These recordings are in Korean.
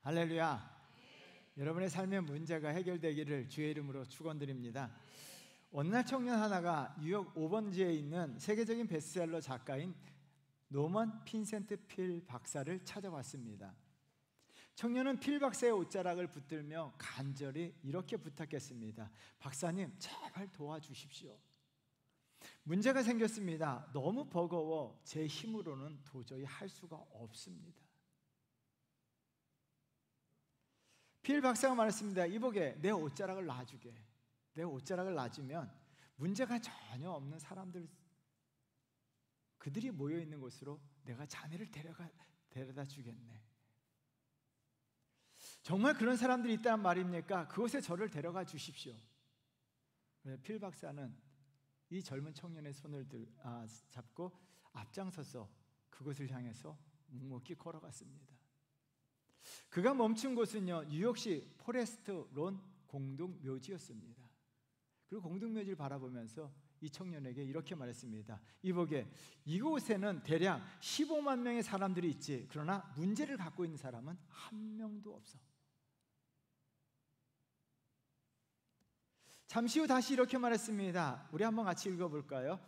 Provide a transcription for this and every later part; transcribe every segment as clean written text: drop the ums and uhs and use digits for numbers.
할렐루야. 여러분의 삶의 문제가 해결되기를 주의 이름으로 축원드립니다. 어느 날 청년 하나가 뉴욕 5번지에 있는 세계적인 베스트셀러 작가인 노먼 핀센트 필 박사를 찾아왔습니다. 청년은 필 박사의 옷자락을 붙들며 간절히 이렇게 부탁했습니다. 박사님, 제발 도와주십시오. 문제가 생겼습니다. 너무 버거워 제 힘으로는 도저히 할 수가 없습니다. 필 박사가 말했습니다. 이보게, 내 옷자락을 놔주게. 내 옷자락을 놔주면 문제가 전혀 없는 사람들, 그들이 모여있는 곳으로 내가 자네를 데려다 주겠네. 정말 그런 사람들이 있다는 말입니까? 그곳에 저를 데려가 주십시오. 필 박사는 이 젊은 청년의 손을 잡고 앞장서서 그곳을 향해서 묵묵히 걸어갔습니다. 그가 멈춘 곳은요, 뉴욕시 포레스트 론 공동묘지였습니다. 그리고 공동묘지를 바라보면서 이 청년에게 이렇게 말했습니다. 이보게, 이곳에는 대략 15만 명의 사람들이 있지, 그러나 문제를 갖고 있는 사람은 한 명도 없어. 잠시 후 다시 이렇게 말했습니다. 우리 한번 같이 읽어볼까요?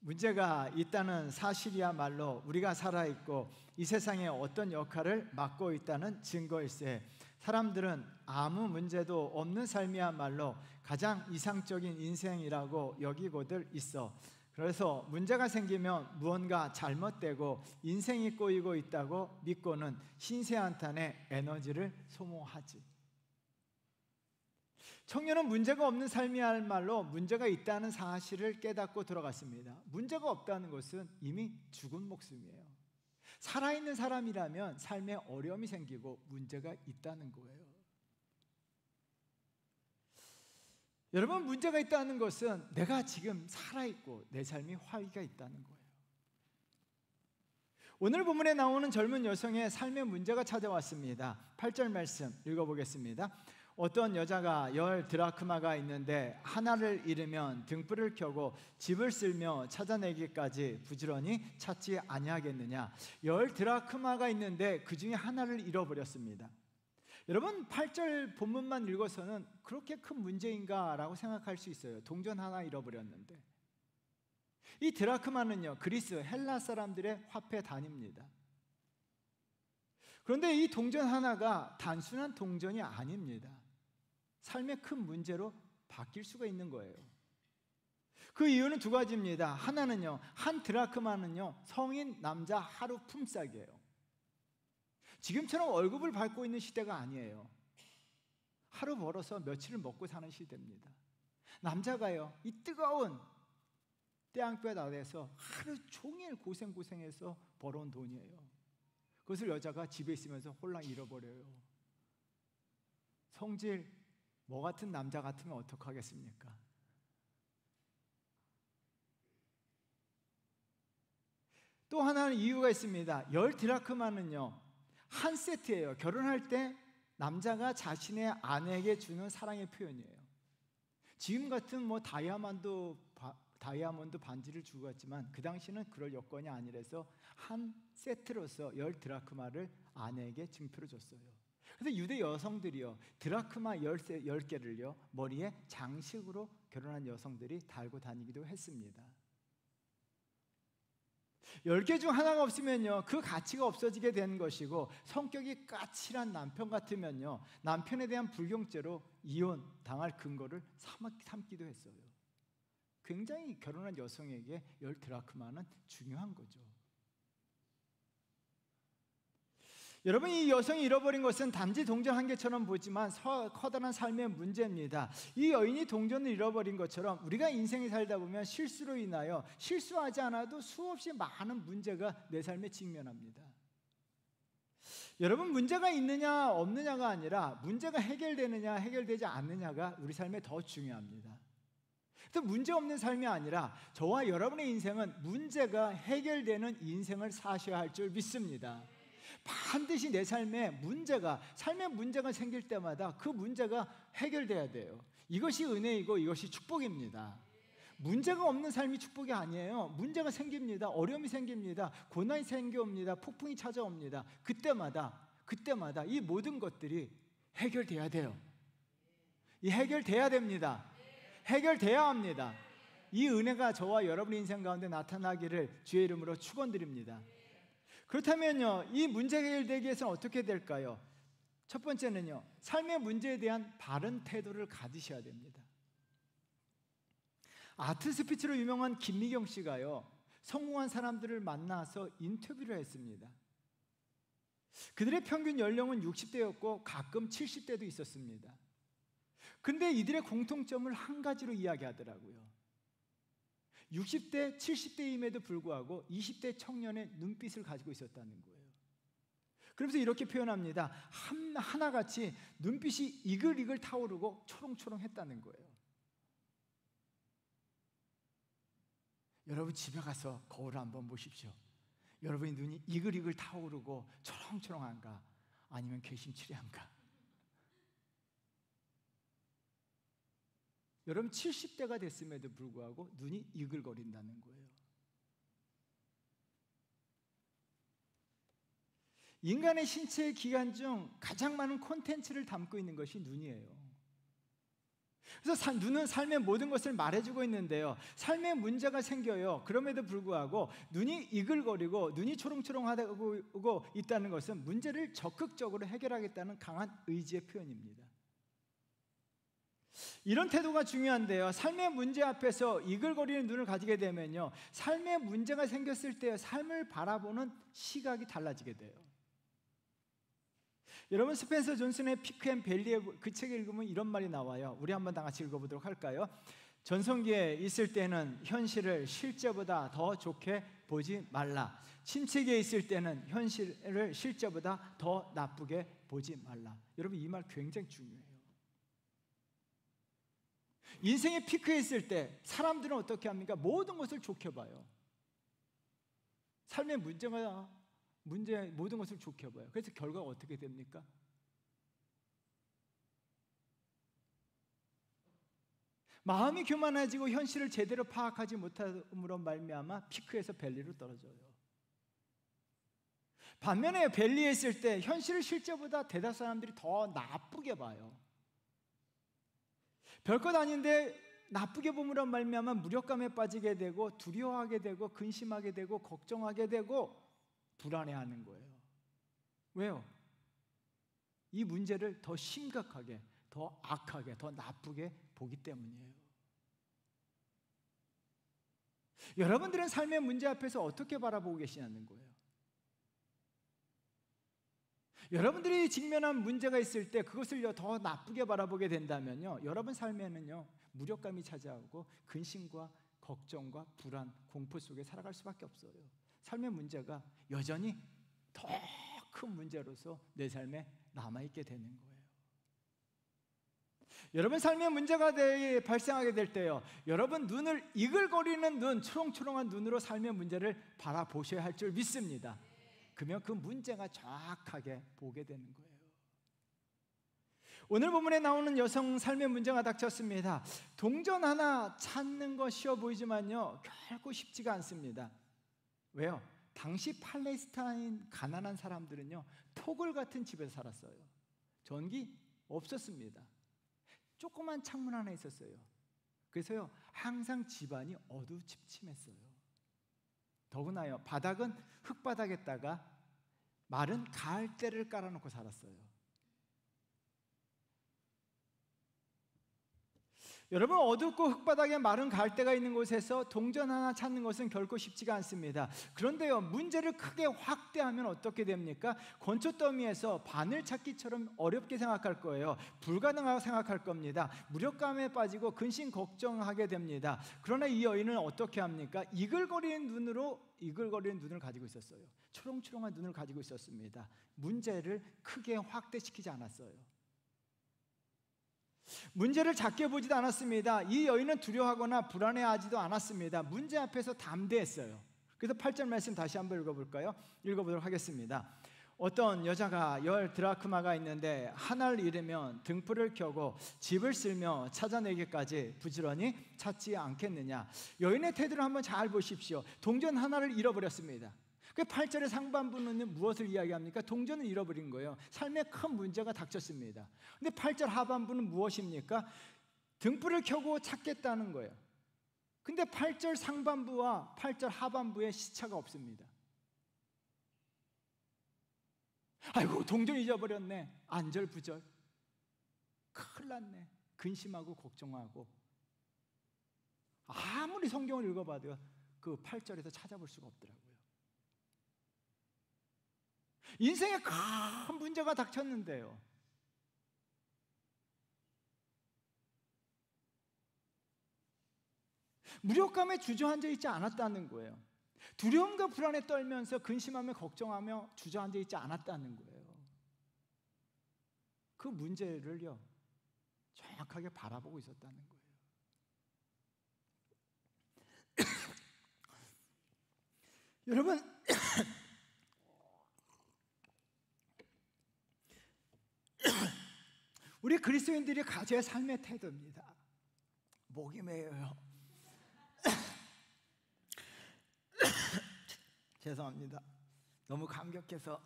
문제가 있다는 사실이야말로 우리가 살아있고 이 세상에 어떤 역할을 맡고 있다는 증거일세. 사람들은 아무 문제도 없는 삶이야말로 가장 이상적인 인생이라고 여기고들 있어. 그래서 문제가 생기면 무언가 잘못되고 인생이 꼬이고 있다고 믿고는 신세한탄의 에너지를 소모하지. 청년은 문제가 없는 삶이야말로 문제가 있다는 사실을 깨닫고 들어갔습니다. 문제가 없다는 것은 이미 죽은 목숨이에요. 살아있는 사람이라면 삶에 어려움이 생기고 문제가 있다는 거예요. 여러분, 문제가 있다는 것은 내가 지금 살아있고 내 삶이 화의가 있다는 거예요. 오늘 본문에 나오는 젊은 여성의 삶의 문제가 찾아왔습니다. 8절 말씀 읽어보겠습니다. 어떤 여자가 10 드라크마가 있는데 하나를 잃으면 등불을 켜고 집을 쓸며 찾아내기까지 부지런히 찾지 아니하겠느냐. 10 드라크마가 있는데 그 중에 하나를 잃어버렸습니다. 여러분, 8절 본문만 읽어서는 그렇게 큰 문제인가 라고 생각할 수 있어요. 동전 하나 잃어버렸는데. 이 드라크마는요, 그리스 헬라 사람들의 화폐 단위입니다. 그런데 이 동전 하나가 단순한 동전이 아닙니다. 삶의 큰 문제로 바뀔 수가 있는 거예요. 그 이유는 두 가지입니다. 하나는요, 한 드라크마는요, 성인 남자 하루 품삯이에요. 지금처럼 월급을 받고 있는 시대가 아니에요. 하루 벌어서 며칠을 먹고 사는 시대입니다. 남자가요, 이 뜨거운 태양볕 아래에서 하루 종일 고생해서 벌어온 돈이에요. 그것을 여자가 집에 있으면서 홀랑 잃어버려요. 성질 뭐 같은 남자 같으면 어떡하겠습니까? 또 하나는 이유가 있습니다. 10 드라크마는요, 한 세트예요. 결혼할 때 남자가 자신의 아내에게 주는 사랑의 표현이에요. 지금 같은 뭐 다이아몬드 반지를 주고 갔지만 그 당시는 그럴 여건이 아니라서 한 세트로서 10 드라크마를 아내에게 증표로 줬어요. 그래서 유대 여성들이요, 드라크마 10개를요 머리에 장식으로 결혼한 여성들이 달고 다니기도 했습니다. 10개 중 하나가 없으면요, 그 가치가 없어지게 되는 것이고, 성격이 까칠한 남편 같으면요, 남편에 대한 불경죄로 이혼 당할 근거를 삼기도 했어요. 굉장히 결혼한 여성에게 10 드라크마는 중요한 거죠. 여러분, 이 여성이 잃어버린 것은 단지 동전 한 개처럼 보지만 커다란 삶의 문제입니다. 이 여인이 동전을 잃어버린 것처럼 우리가 인생에 살다 보면 실수로 인하여 실수하지 않아도 수없이 많은 문제가 내 삶에 직면합니다. 여러분, 문제가 있느냐 없느냐가 아니라 문제가 해결되느냐 해결되지 않느냐가 우리 삶에 더 중요합니다. 그래서 문제 없는 삶이 아니라 저와 여러분의 인생은 문제가 해결되는 인생을 사셔야 할 줄 믿습니다. 반드시 내 삶의 문제가 생길 때마다 그 문제가 해결돼야 돼요. 이것이 은혜이고 이것이 축복입니다. 문제가 없는 삶이 축복이 아니에요. 문제가 생깁니다. 어려움이 생깁니다. 고난이 생겨옵니다. 폭풍이 찾아옵니다. 그때마다 그때마다 이 모든 것들이 해결돼야 돼요. 이 해결돼야 됩니다. 해결돼야 합니다. 이 은혜가 저와 여러분의 인생 가운데 나타나기를 주의 이름으로 축원드립니다. 그렇다면요, 이 문제 해결되기 위해서는 어떻게 될까요? 첫 번째는요, 삶의 문제에 대한 바른 태도를 가지셔야 됩니다. 아트 스피치로 유명한 김미경 씨가요, 성공한 사람들을 만나서 인터뷰를 했습니다. 그들의 평균 연령은 60대였고 가끔 70대도 있었습니다. 그런데 이들의 공통점을 한 가지로 이야기하더라고요. 60대, 70대임에도 불구하고 20대 청년의 눈빛을 가지고 있었다는 거예요. 그러면서 이렇게 표현합니다. 하나같이 눈빛이 이글이글 타오르고 초롱초롱했다는 거예요. 여러분 집에 가서 거울을 한번 보십시오. 여러분의 눈이 이글이글 타오르고 초롱초롱한가, 아니면 괘씸치레한가? 여러분 70대가 됐음에도 불구하고 눈이 이글거린다는 거예요. 인간의 신체의 기관 중 가장 많은 콘텐츠를 담고 있는 것이 눈이에요. 그래서 눈은 삶의 모든 것을 말해주고 있는데요, 삶의 문제가 생겨요. 그럼에도 불구하고 눈이 이글거리고 눈이 초롱초롱하고 있다는 것은 문제를 적극적으로 해결하겠다는 강한 의지의 표현입니다. 이런 태도가 중요한데요, 삶의 문제 앞에서 이글거리는 눈을 가지게 되면요, 삶의 문제가 생겼을 때 삶을 바라보는 시각이 달라지게 돼요. 여러분 스펜서 존슨의 피크 앤 밸리의 그 책을 읽으면 이런 말이 나와요. 우리 한번 다 같이 읽어보도록 할까요? 전성기에 있을 때는 현실을 실제보다 더 좋게 보지 말라. 침체기에 있을 때는 현실을 실제보다 더 나쁘게 보지 말라. 여러분 이 말 굉장히 중요해요. 인생의 피크에 있을 때 사람들은 어떻게 합니까? 모든 것을 좋게 봐요. 삶의 모든 것을 좋게 봐요. 그래서 결과가 어떻게 됩니까? 마음이 교만해지고 현실을 제대로 파악하지 못함으로 말미암아 피크에서 밸리로 떨어져요. 반면에 밸리에 있을 때 현실을 실제보다 대다수 사람들이 더 나쁘게 봐요. 별것 아닌데 나쁘게 봄으로 말미암아 무력감에 빠지게 되고 두려워하게 되고 근심하게 되고 걱정하게 되고 불안해하는 거예요. 왜요? 이 문제를 더 심각하게, 더 악하게, 더 나쁘게 보기 때문이에요. 여러분들은 삶의 문제 앞에서 어떻게 바라보고 계시냐는 거예요. 여러분들이 직면한 문제가 있을 때 그것을 더 나쁘게 바라보게 된다면요, 여러분 삶에는요 무력감이 차지하고 근심과 걱정과 불안, 공포 속에 살아갈 수밖에 없어요. 삶의 문제가 여전히 더 큰 문제로서 내 삶에 남아있게 되는 거예요. 여러분 삶의 문제가 발생하게 될 때요, 여러분 눈을 이글거리는 눈, 초롱초롱한 눈으로 삶의 문제를 바라보셔야 할 줄 믿습니다. 그러면 그 문제가 정확하게 보게 되는 거예요. 오늘 본문에 나오는 여성 삶의 문제가 닥쳤습니다. 동전 하나 찾는 거 쉬워 보이지만요, 결코 쉽지가 않습니다. 왜요? 당시 팔레스타인 가난한 사람들은요 토굴 같은 집에서 살았어요. 전기 없었습니다. 조그만 창문 하나 있었어요. 그래서요 항상 집안이 어두침침했어요. 더구나요 바닥은 흙바닥에다가 마른 가을대를 깔아놓고 살았어요. 여러분 어둡고 흙바닥에 마른 가을대가 있는 곳에서 동전 하나 찾는 것은 결코 쉽지가 않습니다. 그런데요 문제를 크게 확대하면 어떻게 됩니까? 건초더미에서 바늘 찾기처럼 어렵게 생각할 거예요. 불가능하다고 생각할 겁니다. 무력감에 빠지고 근심 걱정하게 됩니다. 그러나 이 여인은 어떻게 합니까? 이글거리는 눈을 가지고 있었어요. 초롱초롱한 눈을 가지고 있었습니다. 문제를 크게 확대시키지 않았어요. 문제를 작게 보지도 않았습니다. 이 여인은 두려워하거나 불안해하지도 않았습니다. 문제 앞에서 담대했어요. 그래서 8절 말씀 다시 한번 읽어볼까요? 읽어보도록 하겠습니다. 어떤 여자가 10 드라크마가 있는데 하나를 잃으면 등불을 켜고 집을 쓸며 찾아내기까지 부지런히 찾지 않겠느냐. 여인의 태도를 한번 잘 보십시오. 동전 하나를 잃어버렸습니다. 그 8절의 상반부는 무엇을 이야기합니까? 동전을 잃어버린 거예요. 삶에 큰 문제가 닥쳤습니다. 근데 8절 하반부는 무엇입니까? 등불을 켜고 찾겠다는 거예요. 근데 8절 상반부와 8절 하반부에 시차가 없습니다. 아이고, 동전 잊어버렸네. 안절부절. 큰일 났네. 근심하고 걱정하고. 아무리 성경을 읽어봐도 그 8절에서 찾아볼 수가 없더라고요. 인생에 큰 문제가 닥쳤는데요, 무력감에 주저앉아 있지 않았다는 거예요. 두려움과 불안에 떨면서 근심하며 걱정하며 주저앉아 있지 않았다는 거예요. 그 문제를요, 정확하게 바라보고 있었다는 거예요. 여러분, 우리 그리스도인들이 가져야 삶의 태도입니다. 목이 메어요. 죄송합니다. 너무 감격해서.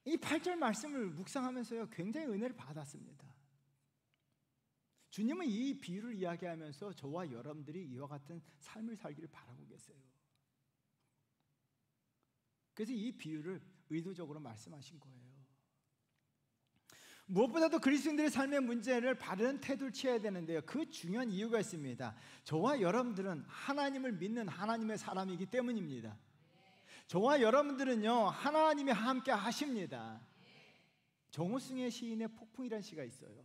이 8절 말씀을 묵상하면서요, 굉장히 은혜를 받았습니다. 주님은 이 비유를 이야기하면서 저와 여러분들이 이와 같은 삶을 살기를 바라고 계세요. 그래서 이 비유를 의도적으로 말씀하신 거예요. 무엇보다도 그리스도인들의 삶의 문제를 바른 태도를 취해야 되는데요, 그 중요한 이유가 있습니다. 저와 여러분들은 하나님을 믿는 하나님의 사람이기 때문입니다. 저와 여러분들은요, 하나님이 함께 하십니다. 정호승의 시인의 폭풍이라는 시가 있어요.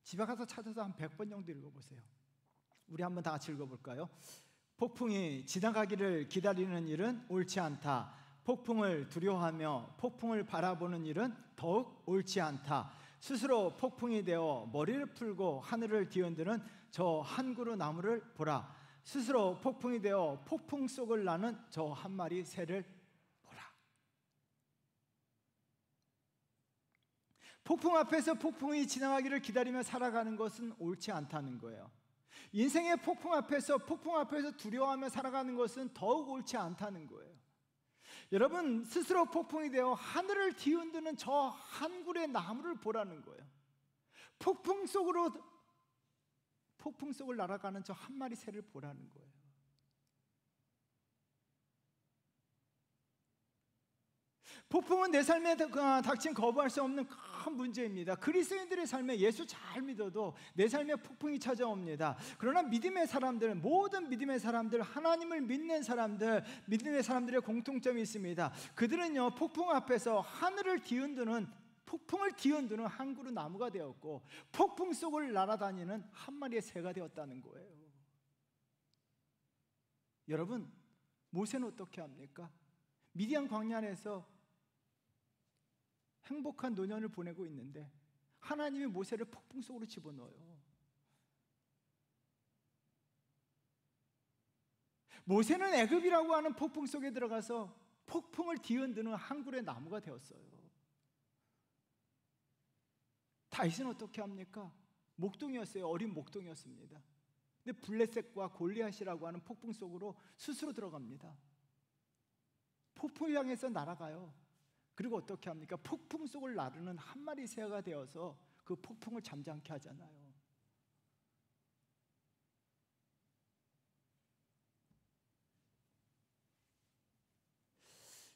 집에 가서 찾아서 한 100번 정도 읽어보세요. 우리 한번 다 같이 읽어볼까요? 폭풍이 지나가기를 기다리는 일은 옳지 않다. 폭풍을 두려워하며 폭풍을 바라보는 일은 더욱 옳지 않다. 스스로 폭풍이 되어 머리를 풀고 하늘을 뒤흔드는 저 한 그루 나무를 보라. 스스로 폭풍이 되어 폭풍 속을 나는 저 한 마리 새를 보라. 폭풍 앞에서 폭풍이 지나가기를 기다리며 살아가는 것은 옳지 않다는 거예요. 인생의 폭풍 앞에서 두려워하며 살아가는 것은 더욱 옳지 않다는 거예요. 여러분, 스스로 폭풍이 되어 하늘을 뒤흔드는 저 한 그루의 나무를 보라는 거예요. 폭풍 속을 날아가는 저 한 마리 새를 보라는 거예요. 폭풍은 내 삶에 닥친 거부할 수 없는 큰 문제입니다. 그리스도인들의 삶에 예수 잘 믿어도 내 삶에 폭풍이 찾아옵니다. 그러나 믿음의 사람들, 모든 믿음의 사람들, 하나님을 믿는 사람들, 믿음의 사람들의 공통점이 있습니다. 그들은요, 폭풍 앞에서 폭풍을 뒤흔드는 한 그루 나무가 되었고, 폭풍 속을 날아다니는 한 마리의 새가 되었다는 거예요. 여러분, 모세는 어떻게 합니까? 미디안 광야에서 행복한 노년을 보내고 있는데 하나님이 모세를 폭풍 속으로 집어넣어요. 모세는 애굽이라고 하는 폭풍 속에 들어가서 폭풍을 뒤흔드는 한 그루의 나무가 되었어요. 다윗은 어떻게 합니까? 목동이었어요. 어린 목동이었습니다. 근데 블레셋과 골리앗이라고 하는 폭풍 속으로 스스로 들어갑니다. 폭풍을 향해서 날아가요. 그리고 어떻게 합니까? 폭풍 속을 나르는 한 마리 새가 되어서 그 폭풍을 잠잠케 하잖아요.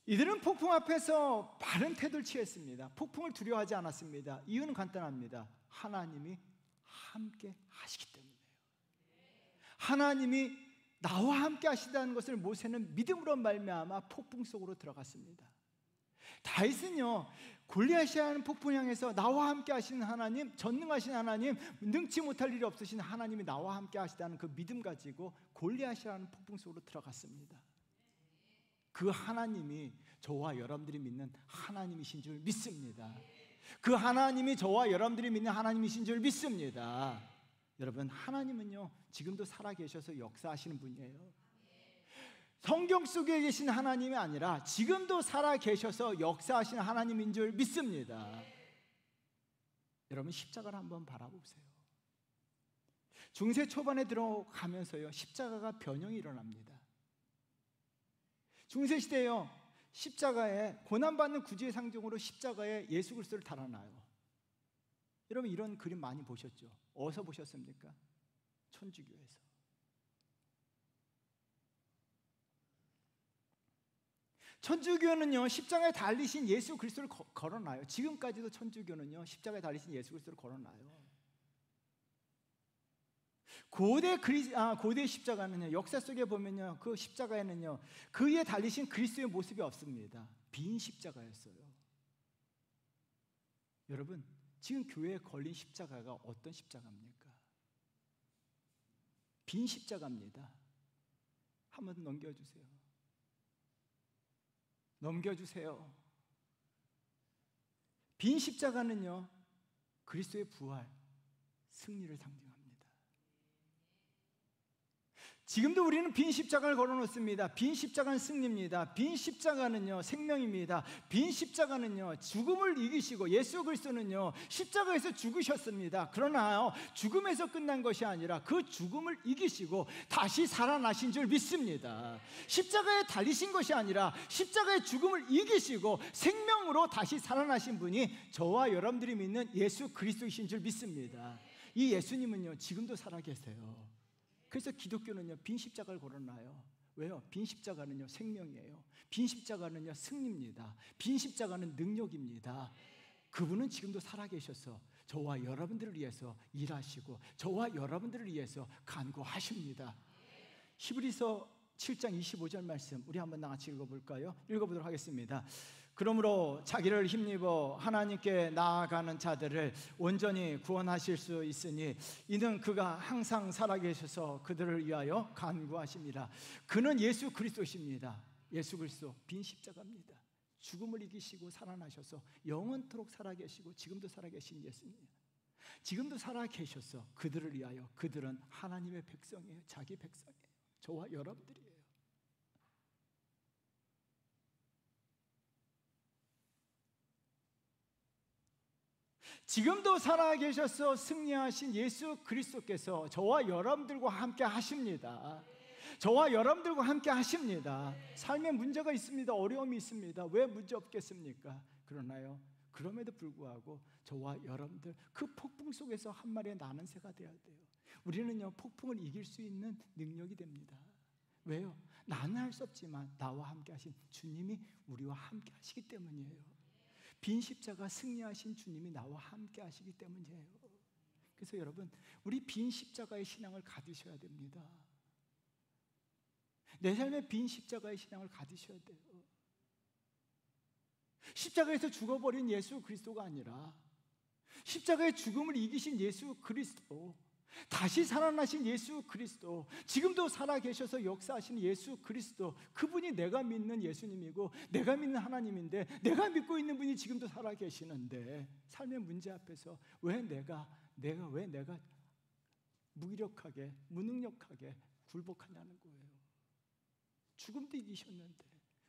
이들은 폭풍 앞에서 바른 태도를 취했습니다. 폭풍을 두려워하지 않았습니다. 이유는 간단합니다. 하나님이 함께 하시기 때문이에요. 하나님이 나와 함께 하시다는 것을 모세는 믿음으로 말미암아 폭풍 속으로 들어갔습니다. 다윗은요, 골리앗이라는 폭풍 향해서 나와 함께 하시는 하나님, 전능하신 하나님, 능치 못할 일이 없으신 하나님이 나와 함께 하시다는 그 믿음 가지고 골리앗이라는 폭풍 속으로 들어갔습니다. 그 하나님이 저와 여러분들이 믿는 하나님이신 줄 믿습니다. 그 하나님이 저와 여러분들이 믿는 하나님이신 줄 믿습니다. 여러분, 하나님은요, 지금도 살아계셔서 역사하시는 분이에요. 성경 속에 계신 하나님이 아니라 지금도 살아계셔서 역사하시는 하나님인 줄 믿습니다. 여러분, 십자가를 한번 바라보세요. 중세 초반에 들어가면서요, 십자가가 변형이 일어납니다. 중세 시대에요, 십자가에 고난받는 구주의 상징으로 십자가에 예수 그리스도를 달아놔요. 여러분 이런 그림 많이 보셨죠? 어디서 보셨습니까? 천주교에서. 천주교는요, 십자가에 달리신 예수 그리스도를 걸어놔요. 지금까지도 천주교는요, 십자가에 달리신 예수 그리스도를 걸어놔요. 고대 십자가는요, 역사 속에 보면요, 그 십자가에는요, 그 위에 달리신 그리스도의 모습이 없습니다. 빈 십자가였어요. 여러분, 지금 교회에 걸린 십자가가 어떤 십자가입니까? 빈 십자가입니다. 한번 넘겨주세요. 넘겨주세요. 빈 십자가는요, 그리스도의 부활, 승리를 상징합니다. 지금도 우리는 빈 십자가를 걸어놓습니다. 빈 십자가는 승리입니다. 빈 십자가는요, 생명입니다. 빈 십자가는요, 죽음을 이기시고, 예수 그리스도는요, 십자가에서 죽으셨습니다. 그러나 죽음에서 끝난 것이 아니라 그 죽음을 이기시고 다시 살아나신 줄 믿습니다. 십자가에 달리신 것이 아니라 십자가의 죽음을 이기시고 생명으로 다시 살아나신 분이 저와 여러분들이 믿는 예수 그리스도이신 줄 믿습니다. 이 예수님은요, 지금도 살아계세요. 그래서 기독교는요, 빈 십자가를 걸어놔요. 왜요? 빈 십자가는요, 생명이에요. 빈 십자가는요, 승리입니다. 빈 십자가는 능력입니다. 그분은 지금도 살아계셔서 저와 여러분들을 위해서 일하시고 저와 여러분들을 위해서 간구하십니다. 히브리서 7장 25절 말씀 우리 한번 같이 읽어볼까요? 읽어보도록 하겠습니다. 그러므로 자기를 힘입어 하나님께 나아가는 자들을 온전히 구원하실 수 있으니 이는 그가 항상 살아계셔서 그들을 위하여 간구하십니다. 그는 예수 그리스도십니다. 예수 그리스도 빈 십자가입니다. 죽음을 이기시고 살아나셔서 영원토록 살아계시고 지금도 살아계신 예수님, 지금도 살아계셔서 그들을 위하여, 그들은 하나님의 백성이에요. 자기 백성이에요. 저와 여러분들이에요. 지금도 살아계셔서 승리하신 예수 그리스도께서 저와 여러분들과 함께 하십니다. 저와 여러분들과 함께 하십니다. 삶에 문제가 있습니다. 어려움이 있습니다. 왜 문제 없겠습니까? 그러나요, 그럼에도 불구하고 저와 여러분들 그 폭풍 속에서 한 마리의 나는 새가 되어야 돼요. 우리는요, 폭풍을 이길 수 있는 능력이 됩니다. 왜요? 나는 할 수 없지만 나와 함께 하신 주님이 우리와 함께 하시기 때문이에요. 빈 십자가 승리하신 주님이 나와 함께 하시기 때문이에요. 그래서 여러분, 우리 빈 십자가의 신앙을 가지셔야 됩니다. 내 삶에 빈 십자가의 신앙을 가지셔야 돼요. 십자가에서 죽어버린 예수 그리스도가 아니라 십자가의 죽음을 이기신 예수 그리스도, 다시 살아나신 예수 그리스도, 지금도 살아계셔서 역사하시는 예수 그리스도, 그분이 내가 믿는 예수님이고 내가 믿는 하나님인데, 내가 믿고 있는 분이 지금도 살아계시는데 삶의 문제 앞에서 왜 내가 무기력하게, 무능력하게 굴복하냐는 거예요. 죽음도 이기셨는데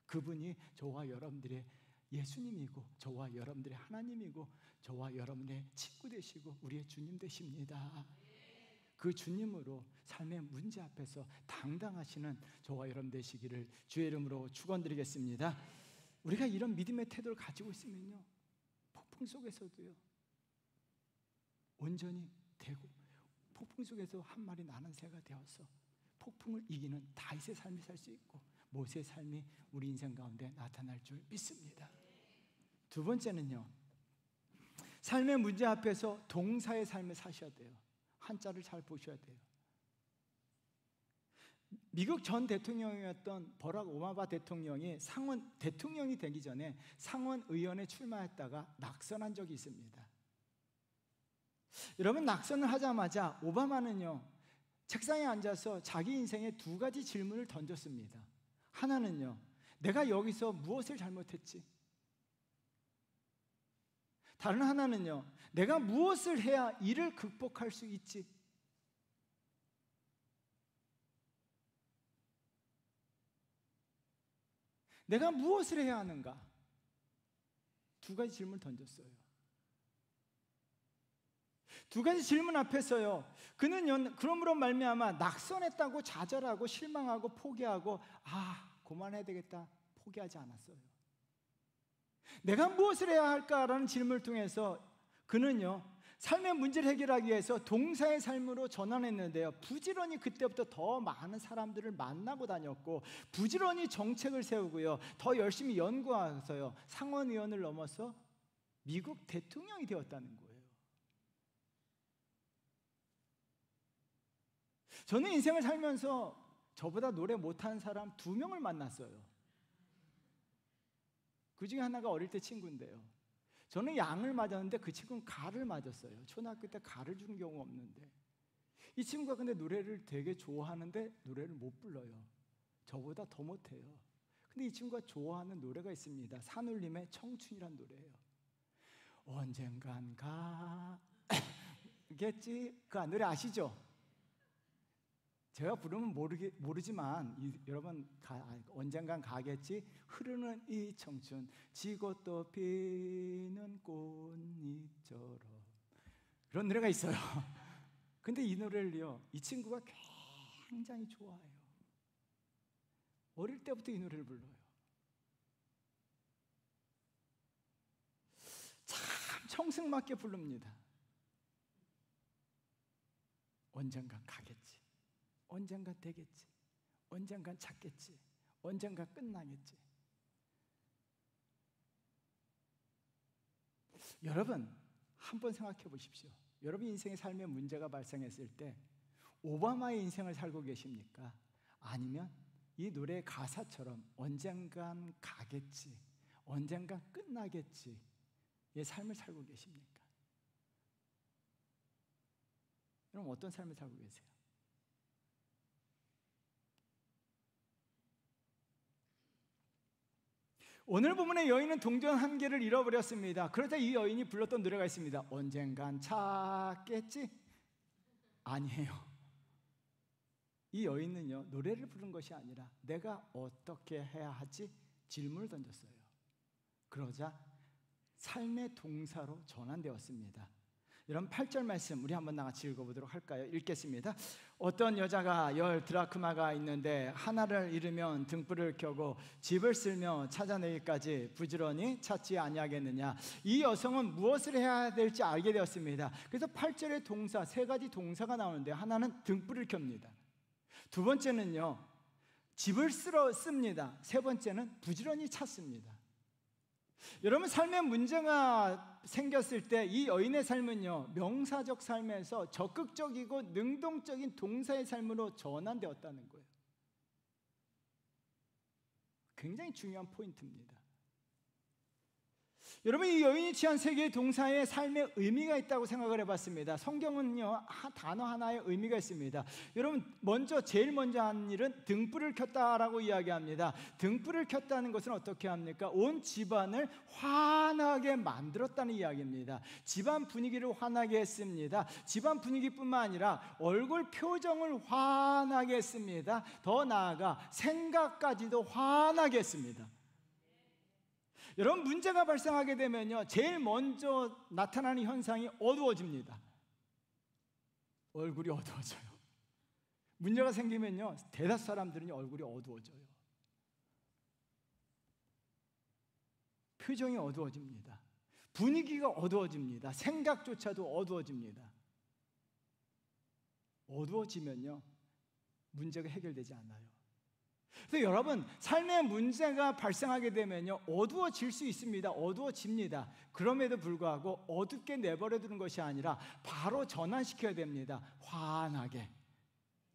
그분이 저와 여러분들의 예수님이고 저와 여러분들의 하나님이고 저와 여러분의 친구 되시고 우리의 주님 되십니다. 그 주님으로 삶의 문제 앞에서 당당하시는 저와 여러분 되시기를 주의 이름으로 축원드리겠습니다. 우리가 이런 믿음의 태도를 가지고 있으면요, 폭풍 속에서도요 온전히 되고, 폭풍 속에서 한 마리 나는 새가 되어서 폭풍을 이기는 다윗의 삶을 살 수 있고 모세의 삶이 우리 인생 가운데 나타날 줄 믿습니다. 두 번째는요, 삶의 문제 앞에서 동사의 삶을 사셔야 돼요. 한자를 잘 보셔야 돼요. 미국 전 대통령이었던 버락 오바마 대통령이 상원 대통령이 되기 전에 상원 의원에 출마했다가 낙선한 적이 있습니다. 여러분, 낙선을 하자마자 오바마는요, 책상에 앉아서 자기 인생에 두 가지 질문을 던졌습니다. 하나는요, 내가 여기서 무엇을 잘못했지? 다른 하나는요, 내가 무엇을 해야 이를 극복할 수 있지? 내가 무엇을 해야 하는가? 두 가지 질문을 던졌어요. 두 가지 질문 앞에서요, 그는 그러므로 말미암아 낙선했다고 좌절하고 실망하고 포기하고 그만해야 되겠다 포기하지 않았어요. 내가 무엇을 해야 할까라는 질문을 통해서 그는요, 삶의 문제를 해결하기 위해서 동사의 삶으로 전환했는데요, 부지런히 그때부터 더 많은 사람들을 만나고 다녔고, 부지런히 정책을 세우고요, 더 열심히 연구해서요, 상원의원을 넘어서 미국 대통령이 되었다는 거예요. 저는 인생을 살면서 저보다 노래 못하는 사람 2명을 만났어요. 그 중에 하나가 어릴 때 친구인데요, 저는 양을 맞았는데 그 친구는 가를 맞았어요. 초등학교 때 가를 준 경우 없는데, 이 친구가 근데 노래를 되게 좋아하는데 노래를 못 불러요. 저보다 더 못해요. 근데 이 친구가 좋아하는 노래가 있습니다. 산울림의 청춘이란 노래예요. 언젠간 가겠지. 그 노래 아시죠? 제가 부르면 모르지만 여러분 언젠간 가겠지. 흐르는 이 청춘 지고 또 피는 꽃잎처럼, 그런 노래가 있어요. 근데 이 노래를요, 이 친구가 굉장히 좋아해요. 어릴 때부터 이 노래를 불러요. 참 청승맞게 부릅니다. 언젠간 가겠지, 언젠가 되겠지, 언젠간 찾겠지, 언젠가 끝나겠지. 여러분 한번 생각해 보십시오. 여러분 인생의 삶에 문제가 발생했을 때 오바마의 인생을 살고 계십니까? 아니면 이 노래의 가사처럼 언젠간 가겠지, 언젠간 끝나겠지 의 삶을 살고 계십니까? 여러분 어떤 삶을 살고 계세요? 오늘 본문의 여인은 동전 한 개를 잃어버렸습니다. 그러자 이 여인이 불렀던 노래가 있습니다. 언젠간 찾겠지? 아니에요. 이 여인은요, 노래를 부른 것이 아니라 내가 어떻게 해야 하지? 질문을 던졌어요. 그러자 삶의 동사로 전환되었습니다. 여러분 8절 말씀 우리 한번 나같이 읽어보도록 할까요? 읽겠습니다. 어떤 여자가 10 드라크마가 있는데 하나를 잃으면 등불을 켜고 집을 쓸며 찾아내기까지 부지런히 찾지 아니하겠느냐. 이 여성은 무엇을 해야 될지 알게 되었습니다. 그래서 8절의 동사 3가지 동사가 나오는데, 하나는 등불을 켭니다. 두 번째는요, 집을 씁니다. 세 번째는 부지런히 찾습니다. 여러분 삶에 문제가 생겼을 때 이 여인의 삶은요, 명사적 삶에서 적극적이고 능동적인 동사의 삶으로 전환되었다는 거예요. 굉장히 중요한 포인트입니다. 여러분 이 여인이 취한 3개의 동사에 삶의 의미가 있다고 생각을 해봤습니다. 성경은요 단어 하나의 의미가 있습니다. 여러분 제일 먼저 한 일은 등불을 켰다라고 이야기합니다. 등불을 켰다는 것은 어떻게 합니까? 온 집안을 환하게 만들었다는 이야기입니다. 집안 분위기를 환하게 했습니다. 집안 분위기뿐만 아니라 얼굴 표정을 환하게 했습니다. 더 나아가 생각까지도 환하게 했습니다. 여러분 문제가 발생하게 되면요, 제일 먼저 나타나는 현상이 어두워집니다. 얼굴이 어두워져요. 문제가 생기면요, 대다수 사람들은 얼굴이 어두워져요. 표정이 어두워집니다. 분위기가 어두워집니다. 생각조차도 어두워집니다. 어두워지면요, 문제가 해결되지 않아요. 그래서 여러분 삶의 문제가 발생하게 되면요, 어두워질 수 있습니다. 어두워집니다. 그럼에도 불구하고 어둡게 내버려 두는 것이 아니라 바로 전환시켜야 됩니다. 환하게.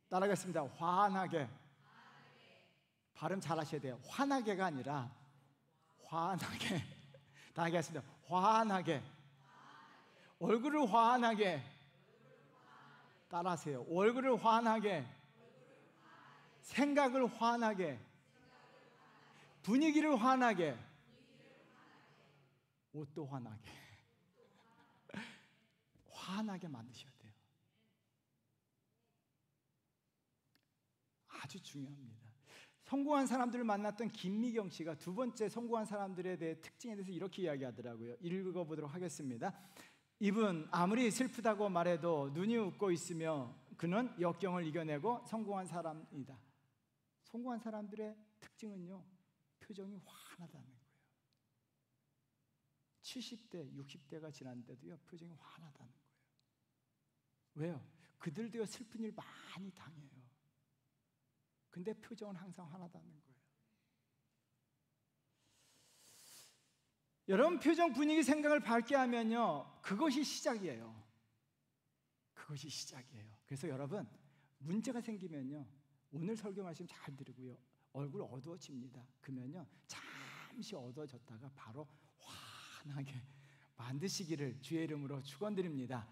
따라가겠습니다. 환하게. 발음 잘 하셔야 돼요. 환하게가 아니라 환하게. 다 하겠습니다. 환하게. 얼굴을 환하게. 따라하세요. 얼굴을 환하게. 생각을 환하게, 분위기를 환하게, 옷도 환하게, 환하게 만드셔야 돼요. 아주 중요합니다. 성공한 사람들을 만났던 김미경 씨가 두 번째 성공한 사람들에 대해 특징에 대해서 이렇게 이야기하더라고요. 읽어보도록 하겠습니다. 이분 아무리 슬프다고 말해도 눈이 웃고 있으며 그는 역경을 이겨내고 성공한 사람이다. 성공한 사람들의 특징은요, 표정이 환하다는 거예요. 70대, 60대가 지났는데도요, 표정이 환하다는 거예요. 왜요? 그들도요, 슬픈 일 많이 당해요. 근데 표정은 항상 환하다는 거예요. 여러분, 표정, 분위기, 생각을 밝게 하면요, 그것이 시작이에요. 그것이 시작이에요. 그래서 여러분, 문제가 생기면요, 오늘 설교 말씀 잘 들으고요, 얼굴 어두워집니다. 그러면요, 잠시 어두워졌다가 바로 환하게 만드시기를 주의 이름으로 축원드립니다.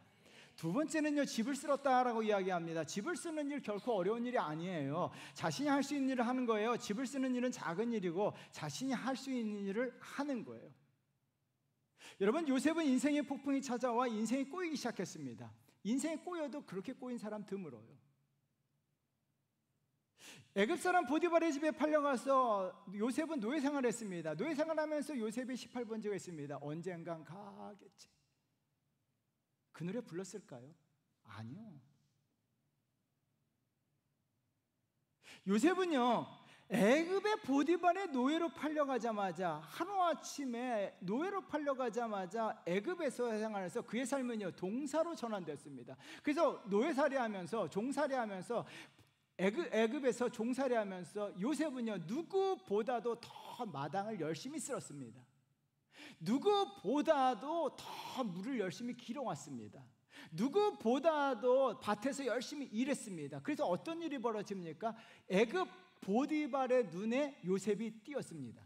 두 번째는요, 집을 쓸었다라고 이야기합니다. 집을 쓰는 일 결코 어려운 일이 아니에요. 자신이 할 수 있는 일을 하는 거예요. 집을 쓰는 일은 작은 일이고 자신이 할 수 있는 일을 하는 거예요. 여러분, 요셉은 인생의 폭풍이 찾아와 인생이 꼬이기 시작했습니다. 인생이 꼬여도 그렇게 꼬인 사람 드물어요. 애굽 사람 보디발의 집에 팔려가서 요셉은 노예 생활을 했습니다. 노예 생활하면서 요셉의 18번째가 있습니다. 언젠간 가겠지. 그 노래 불렀을까요? 아니요. 요셉은요, 애굽의 보디발의 노예로 팔려가자마자, 하루아침에 노예로 팔려가자마자 애굽에서 생활해서 그의 삶은요, 동사로 전환됐습니다. 그래서 노예살이하면서, 종살이하면서, 애굽에서 종살이하면서 요셉은요, 누구보다도 더 마당을 열심히 쓸었습니다. 누구보다도 더 물을 열심히 길어왔습니다. 누구보다도 밭에서 열심히 일했습니다. 그래서 어떤 일이 벌어집니까? 애굽 보디발의 눈에 요셉이 띄었습니다.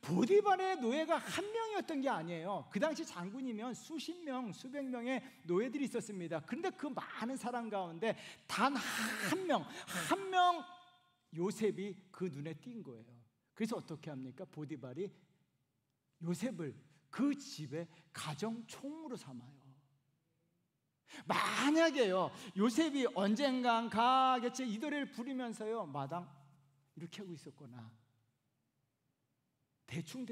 보디발의 노예가 한 명이었던 게 아니에요. 그 당시 장군이면 수십 명, 수백 명의 노예들이 있었습니다. 그런데 그 많은 사람 가운데 단 한 명 요셉이 그 눈에 띈 거예요. 그래서 어떻게 합니까? 보디발이 요셉을 그 집의 가정 총무로 삼아요. 만약에요, 요셉이 언젠간 가겠지 이 노래를 부르면서요, 마당 이렇게 하고 있었거나 대충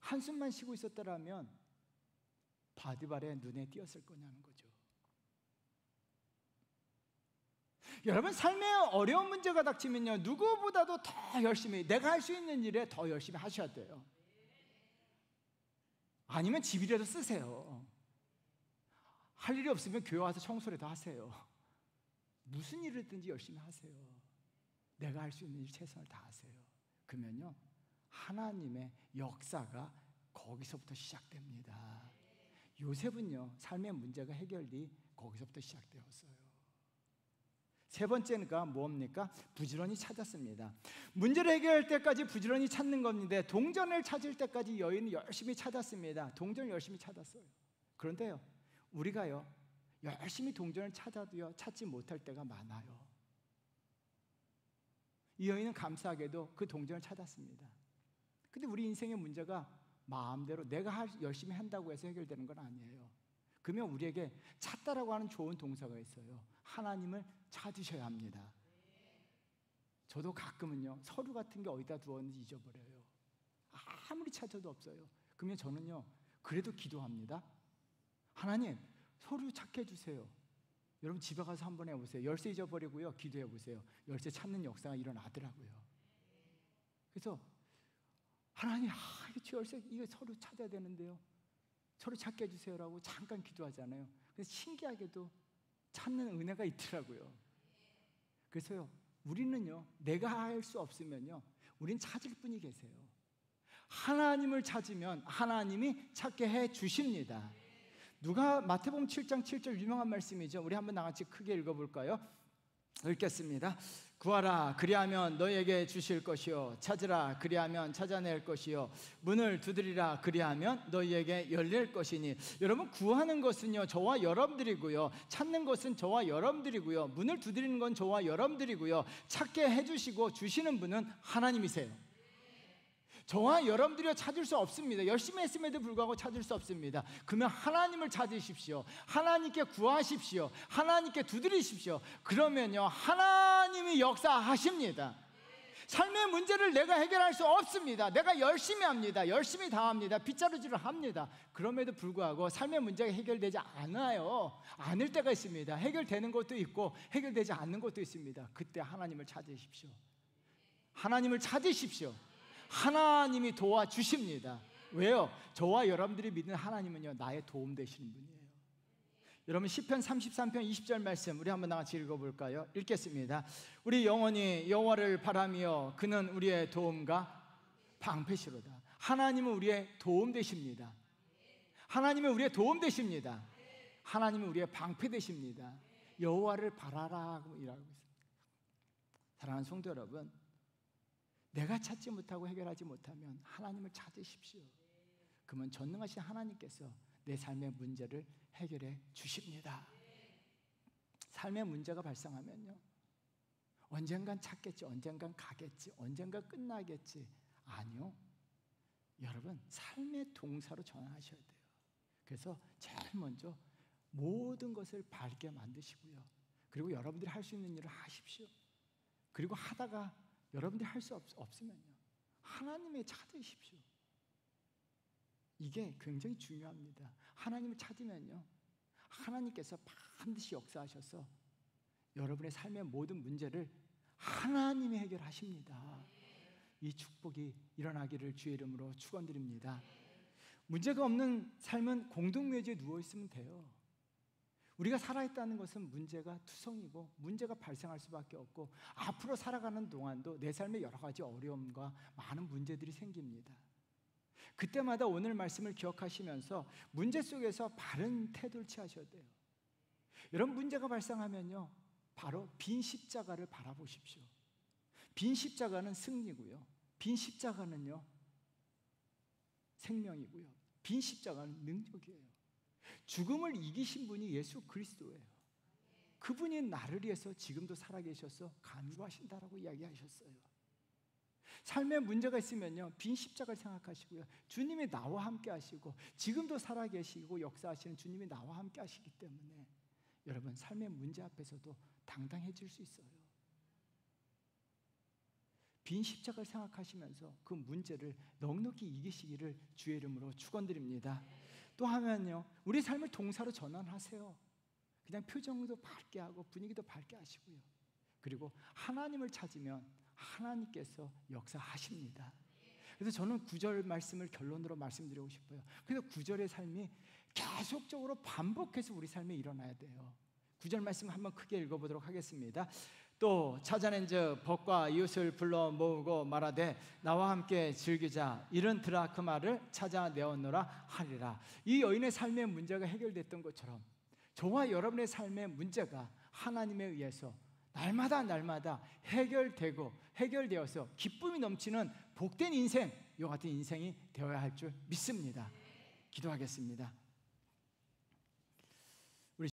한숨만 쉬고 있었더라면 보디발의 눈에 띄었을 거냐는 거죠. 여러분, 삶에 어려운 문제가 닥치면요, 누구보다도 더 열심히, 내가 할 수 있는 일에 더 열심히 하셔야 돼요. 아니면 집이라도 쓰세요. 할 일이 없으면 교회 와서 청소라도 하세요. 무슨 일이든지 열심히 하세요. 내가 할 수 있는 일 최선을 다하세요. 그러면요, 하나님의 역사가 거기서부터 시작됩니다. 요셉은요, 삶의 문제가 해결이 거기서부터 시작되었어요. 세 번째가 뭡니까? 부지런히 찾았습니다. 문제를 해결할 때까지 부지런히 찾는 겁니다. 동전을 찾을 때까지 여인은 열심히 찾았습니다. 동전을 열심히 찾았어요. 그런데요, 우리가요, 열심히 동전을 찾아도요, 찾지 못할 때가 많아요. 이 여인은 감사하게도 그 동전을 찾았습니다. 근데 우리 인생의 문제가 마음대로 내가 열심히 한다고 해서 해결되는 건 아니에요. 그러면 우리에게 찾다라고 하는 좋은 동사가 있어요. 하나님을 찾으셔야 합니다. 저도 가끔은요, 서류 같은 게 어디다 두었는지 잊어버려요. 아무리 찾아도 없어요. 그러면 저는요, 그래도 기도합니다. 하나님, 서류 찾게 해주세요. 여러분, 집에 가서 한번 해보세요. 열쇠 잊어버리고요, 기도해보세요. 열쇠 찾는 역사가 일어나더라고요. 그래서 하나님, 이거 열쇠, 이거 서류 찾아야 되는데요, 서류 찾게 해주세요라고 잠깐 기도하잖아요. 그래서 신기하게도 찾는 은혜가 있더라고요. 그래서요, 우리는요, 내가 할 수 없으면요, 우린 찾을 분이 계세요. 하나님을 찾으면 하나님이 찾게 해 주십니다. 누가 마태복음 7장 7절 유명한 말씀이죠. 우리 한번 나같이 크게 읽어볼까요? 읽겠습니다. 구하라, 그리하면 너에게 주실 것이요, 찾으라, 그리하면 찾아낼 것이요, 문을 두드리라, 그리하면 너희에게 열릴 것이니. 여러분, 구하는 것은요, 저와 여러분들이고요, 찾는 것은 저와 여러분들이고요, 문을 두드리는 건 저와 여러분들이고요, 찾게 해주시고 주시는 분은 하나님이세요. 저와 여러분들이 찾을 수 없습니다. 열심히 했음에도 불구하고 찾을 수 없습니다. 그러면 하나님을 찾으십시오. 하나님께 구하십시오. 하나님께 두드리십시오. 그러면요, 하나님이 역사하십니다. 삶의 문제를 내가 해결할 수 없습니다. 내가 열심히 합니다. 열심히 다 합니다. 빗자루질을 합니다. 그럼에도 불구하고 삶의 문제가 해결되지 않을 때가 있습니다. 해결되는 것도 있고 해결되지 않는 것도 있습니다. 그때 하나님을 찾으십시오. 하나님을 찾으십시오. 하나님이 도와주십니다. 왜요? 저와 여러분들이 믿는 하나님은요, 나의 도움 되시는 분이에요. 여러분 시편 33편 20절 말씀 우리 한번 같이 읽어볼까요? 읽겠습니다. 우리 영혼이 여호와를 바라며 그는 우리의 도움과 방패시로다. 하나님은 우리의 도움 되십니다. 하나님은 우리의 도움 되십니다. 하나님은 우리의 방패 되십니다. 여호와를 바라라 이라고 있습니다. 사랑하는 성도 여러분, 내가 찾지 못하고 해결하지 못하면 하나님을 찾으십시오. 그러면 전능하신 하나님께서 내 삶의 문제를 해결해 주십니다. 삶의 문제가 발생하면요, 언젠간 찾겠지, 언젠간 가겠지, 언젠간 끝나겠지. 아니요, 여러분 삶의 동사로 전환하셔야 돼요. 그래서 제일 먼저 모든 것을 밝게 만드시고요, 그리고 여러분들이 할 수 있는 일을 하십시오. 그리고 하다가 여러분들이 할 수 없으면요, 하나님을 찾으십시오. 이게 굉장히 중요합니다. 하나님을 찾으면요, 하나님께서 반드시 역사하셔서 여러분의 삶의 모든 문제를 하나님이 해결하십니다. 이 축복이 일어나기를 주의 이름으로 축원드립니다. 문제가 없는 삶은 공동묘지에 누워있으면 돼요. 우리가 살아있다는 것은 문제가 투성이고 문제가 발생할 수밖에 없고, 앞으로 살아가는 동안도 내 삶에 여러 가지 어려움과 많은 문제들이 생깁니다. 그때마다 오늘 말씀을 기억하시면서 문제 속에서 바른 태도를 취하셔야 돼요. 이런 문제가 발생하면요, 바로 빈 십자가를 바라보십시오. 빈 십자가는 승리고요, 빈 십자가는요 생명이고요, 빈 십자가는 능력이에요. 죽음을 이기신 분이 예수 그리스도예요. 그분이 나를 위해서 지금도 살아계셔서 간구하신다라고 이야기하셨어요. 삶에 문제가 있으면요, 빈 십자가를 생각하시고요, 주님이 나와 함께 하시고 지금도 살아계시고 역사하시는 주님이 나와 함께 하시기 때문에 여러분 삶의 문제 앞에서도 당당해질 수 있어요. 빈 십자가를 생각하시면서 그 문제를 넉넉히 이기시기를 주의 이름으로 축원드립니다. 또 하면요, 우리 삶을 동사로 전환하세요. 그냥 표정도 밝게 하고 분위기도 밝게 하시고요, 그리고 하나님을 찾으면 하나님께서 역사하십니다. 그래서 저는 9절 말씀을 결론으로 말씀드리고 싶어요. 그래서 9절의 삶이 계속적으로 반복해서 우리 삶에 일어나야 돼요. 9절 말씀 한번 크게 읽어보도록 하겠습니다. 또 찾아낸 즉 벗과 이웃을 불러 모으고 말하되 나와 함께 즐기자, 이른 드라크마를 찾아내었노라 하리라. 이 여인의 삶의 문제가 해결됐던 것처럼 저와 여러분의 삶의 문제가 하나님에 의해서 날마다 해결되어서 기쁨이 넘치는 복된 인생, 이와 같은 인생이 되어야 할 줄 믿습니다. 기도하겠습니다.